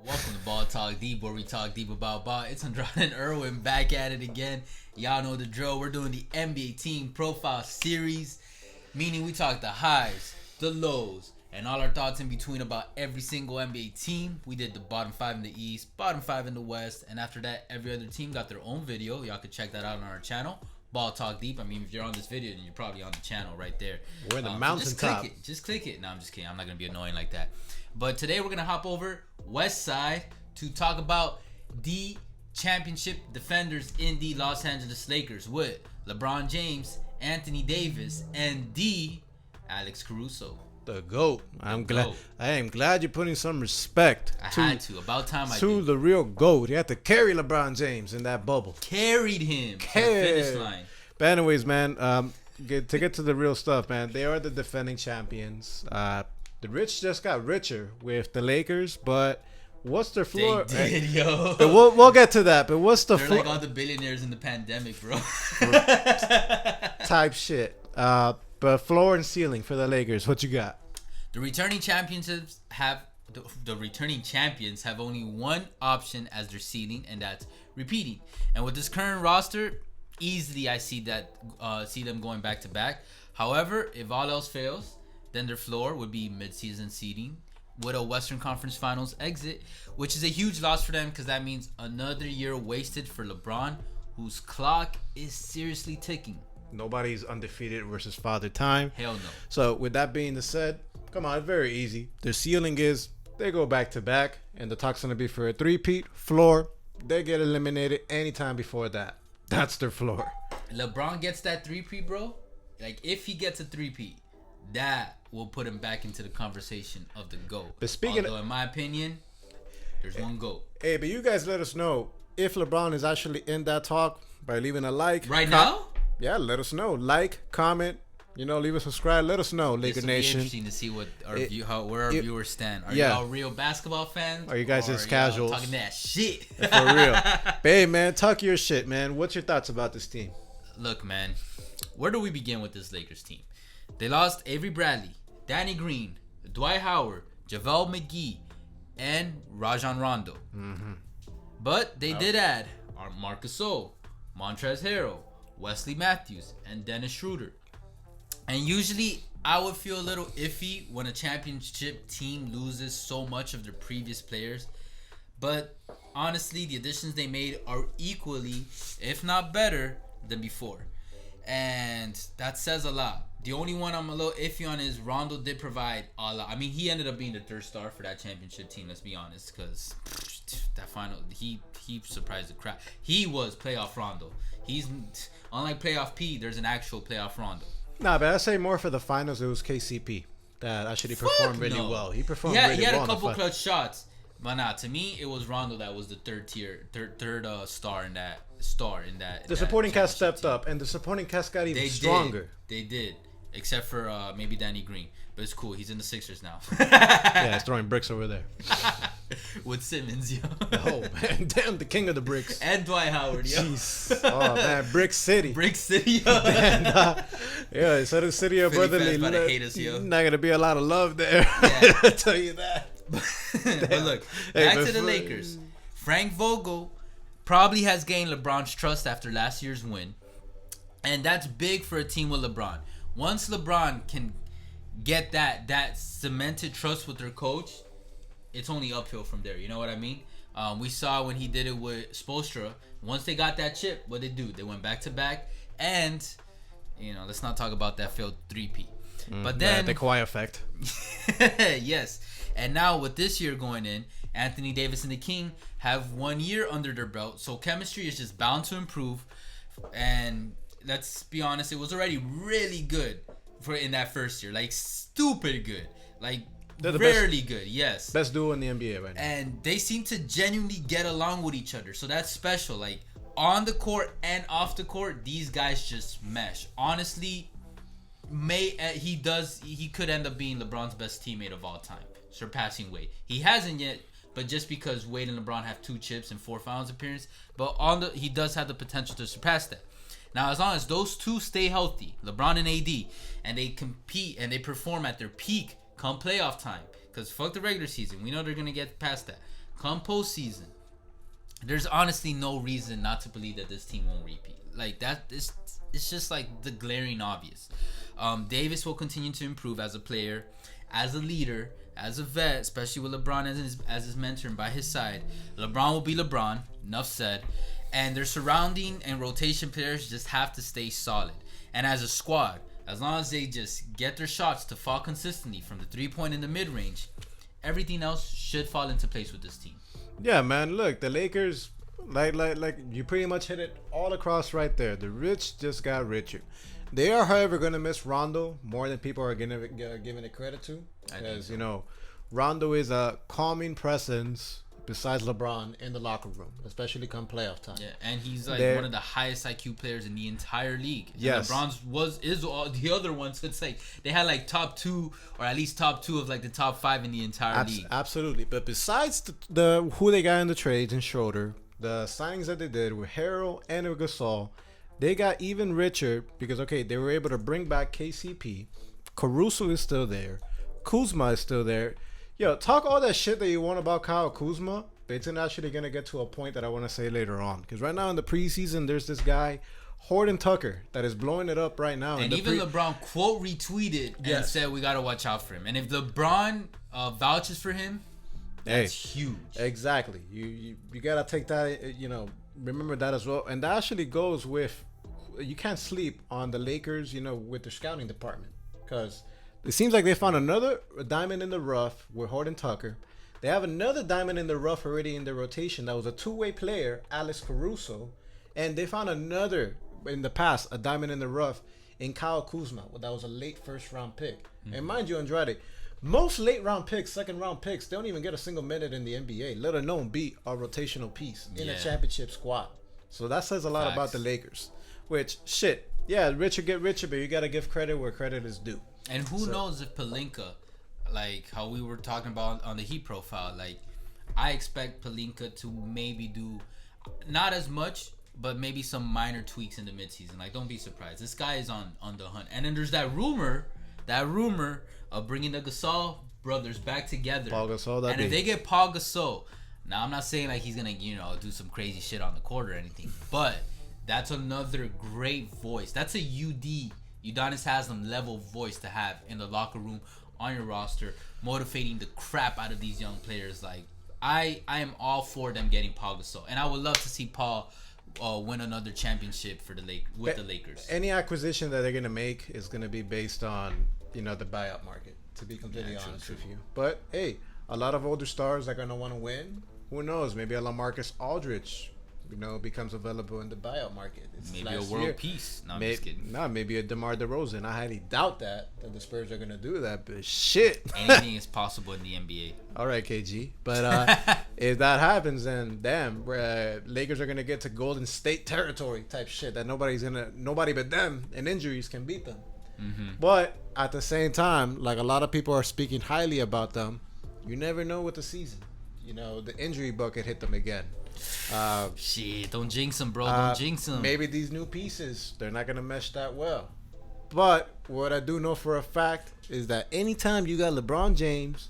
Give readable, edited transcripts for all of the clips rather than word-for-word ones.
Welcome to Ball Talk Deep, where we talk deep about ball. It's Andrade and Irwin back at it again. Y'all know the drill. We're doing the NBA team profile series, meaning we talk the highs, the lows, and all our thoughts in between about every single NBA team. We did the bottom 5 in the East, bottom 5 in the West, and after that, every other team got their own video. Y'all can check that out on our channel, Ball Talk Deep. I mean, if you're on this video, then you're probably on the channel right there. We're in the mountaintop. So just click it. No, I'm just kidding. I'm not going to be annoying like that. But today we're going to hop over West Side to talk about the championship defenders in the Los Angeles Lakers with LeBron James, Anthony Davis, and the Alex Caruso. The GOAT. I am glad you're putting some respect About time to the real GOAT. You had to carry LeBron James in that bubble. Carried him to the finish line. But anyways, man, to get to the real stuff, man, they are the defending champions. The rich just got richer with the Lakers, but what's their floor? They did, yo. But we'll get to that. But what's the floor? They're like all the billionaires in the pandemic, bro. Type shit. But floor and ceiling for the Lakers, what you got? The returning champions have only one option as their ceiling, and that's repeating. And with this current roster, easily I see them going back to back. However, if all else fails, then their floor would be mid-season seeding with a Western Conference Finals exit, which is a huge loss for them because that means another year wasted for LeBron, whose clock is seriously ticking. Nobody's undefeated versus Father Time. Hell no. So with that being said, come on, it's very easy. Their ceiling is they go back to back, and the talk's gonna be for a three-peat. Floor, they get eliminated anytime before that. That's their floor. LeBron gets that three-peat, bro. Like if he gets a three-peat, that will put him back into the conversation of the GOAT. But in my opinion, there's one GOAT. Hey, but you guys let us know if LeBron is actually in that talk by leaving a like. Right now? Yeah, let us know. Like, comment, leave a subscribe. Let us know, Laker Nation. Interesting to see what where our viewers stand. Are y'all real basketball fans? Are you guys just casuals? Talking that shit. For real. But hey, man, talk your shit, man. What's your thoughts about this team? Look, man, where do we begin with this Lakers team? They lost Avery Bradley, Danny Green, Dwight Howard, JaVale McGee, and Rajon Rondo. Mm-hmm. But they did add Marc Gasol, Montrezl Harrell, Wesley Matthews, and Dennis Schroeder. And usually I would feel a little iffy when a championship team loses so much of their previous players. But honestly, the additions they made are equally, if not better, than before. And that says a lot. The only one I'm a little iffy on is Rondo did provide a lot. I mean, he ended up being the third star for that championship team, let's be honest, because that final, he surprised the crowd. He was playoff Rondo. He's, unlike playoff P, there's an actual playoff Rondo. Nah, but I say more for the finals, it was KCP that actually performed really well. He performed really well. He had a couple clutch shots. But nah, to me, it was Rondo that was the third star in that. The supporting cast stepped up, and the supporting cast got even stronger. They did. Except for maybe Danny Green. But it's cool. He's in the Sixers now. Yeah, he's throwing bricks over there. With Simmons, yo. Oh, man. Damn, the king of the bricks. And Dwight Howard, yo. Jeez. Oh, man. Brick City. Brick City, yo. And, yeah, so the city of brotherly love. Not going to be a lot of love there. Yeah. I'll tell you that. But look, back to the Lakers. Frank Vogel probably has gained LeBron's trust after last year's win. And that's big for a team with LeBron. Once LeBron can get that cemented trust with their coach, it's only uphill from there. You know what I mean? We saw when he did it with Spoelstra. Once they got that chip, what they do? They went back to back, and let's not talk about that failed 3-peat. But then the Kawhi effect. Yes, and now with this year going in, Anthony Davis and the King have 1 year under their belt, so chemistry is just bound to improve. And let's be honest, it was already really good in that first year. Like, stupid good. Like, rarely good, yes. Best duo in the NBA right now. And they seem to genuinely get along with each other. So that's special. Like, on the court and off the court, these guys just mesh. Honestly, he could end up being LeBron's best teammate of all time, surpassing Wade. He hasn't yet, but just because Wade and LeBron have 2 chips and 4 finals appearances, but he does have the potential to surpass that. Now, as long as those two stay healthy, LeBron and AD, and they compete and they perform at their peak come playoff time, because fuck the regular season, we know they're going to get past that. come postseason, there's honestly no reason not to believe that this team won't repeat. Like that is, it's just like the glaring obvious. Davis will continue to improve as a player, as a leader, as a vet, especially with LeBron as his mentor and by his side. LeBron will be LeBron. Enough said. And their surrounding and rotation players just have to stay solid. And as a squad, as long as they just get their shots to fall consistently from the 3-point in the mid-range, everything else should fall into place with this team. Yeah, man. Look, the Lakers, like you pretty much hit it all across right there. The rich just got richer. They are, however, going to miss Rondo more than people are giving it credit to. Because, you know, Rondo is a calming presence besides LeBron in the locker room, especially come playoff time. Yeah, and he's like one of the highest IQ players in the entire league. And yes. LeBron's is all the other ones. It's like they had like top 2 or at least top 2 of like the top 5 in the entire league. Absolutely. But besides the who they got in the trades and Schroeder, the signings that they did with Harrell and with Gasol, they got even richer because, okay, they were able to bring back KCP. Caruso is still there. Kuzma is still there. Yo, talk all that shit that you want about Kyle Kuzma, but it's actually going to get to a point that I want to say later on. Because right now in the preseason, there's this guy, Horton Tucker, that is blowing it up right now. And even LeBron quote retweeted and said we got to watch out for him. And if LeBron vouches for him, that's huge. Exactly. You got to take that, you know, remember that as well. And that actually goes with, you can't sleep on the Lakers, you know, with their scouting department. Because it seems like they found another diamond in the rough with Horton Tucker. They have another diamond in the rough already in their rotation that was a two-way player, Alex Caruso. And they found another, in the past, a diamond in the rough in Kyle Kuzma. That was a late first-round pick. Mm-hmm. And mind you, Andrade, most late-round picks, second-round picks, they don't even get a single minute in the NBA, let alone be a rotational piece in a championship squad. So that says a lot about the Lakers. Which, shit, yeah, richer get richer, but you got to give credit where credit is due. And who knows if Pelinka, like how we were talking about on the Heat profile, like I expect Pelinka to maybe do not as much, but maybe some minor tweaks in the midseason. Like, don't be surprised. This guy is on the hunt. And then there's that rumor of bringing the Gasol brothers back together. Paul Gasol, and if they get Paul Gasol, now I'm not saying like he's gonna, you know, do some crazy shit on the court or anything, but that's another great voice. That's a Udonis Haslem level voice to have in the locker room, on your roster, motivating the crap out of these young players. Like I am all for them getting Paul Gasol, and I would love to see Paul win another championship for the Lakers. Any acquisition that they're gonna make is gonna be based on, you know, the buyout market. To be completely honest with you, but hey, a lot of older stars are gonna want to win. Who knows? Maybe a LaMarcus Aldridge, you know, becomes available in the buyout market. It's maybe a world peace. No, I'm just kidding. Nah, maybe a DeMar DeRozan. I highly doubt that the Spurs are gonna do that. But shit, anything is possible in the NBA. All right, KG. But if that happens, then damn, Lakers are gonna get to Golden State territory type shit that nobody but them and injuries can beat them. Mm-hmm. But at the same time, like a lot of people are speaking highly about them, you never know with the season. You know, the injury bucket hit them again. Shit, don't jinx them, bro. Don't jinx them. Maybe these new pieces, they're not going to mesh that well. But what I do know for a fact is that anytime you got LeBron James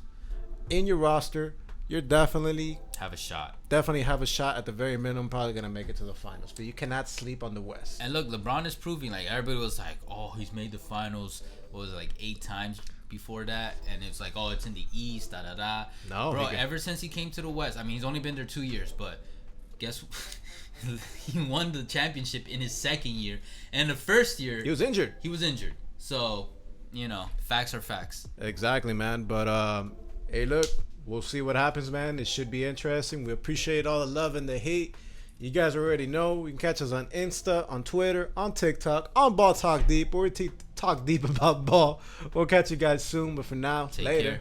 in your roster, you're definitely have a shot. Definitely have a shot. At the very minimum, probably going to make it to the finals. But you cannot sleep on the West. And look, LeBron is proving, like, everybody was like, oh, he's made the finals, what was it, like 8 times before that? And it's like, oh, it's in the East, da-da-da. No. Bro, ever since he came to the West, I mean, he's only been there 2 years, but guess he won the championship in his second year. And the first year, he was injured. So, you know, facts are facts. Exactly, man. But, hey, look. We'll see what happens, man. It should be interesting. We appreciate all the love and the hate. You guys already know. You can catch us on Insta, on Twitter, on TikTok, on Ball Talk Deep, where we talk deep about ball. We'll catch you guys soon. But for now, Take later. Care.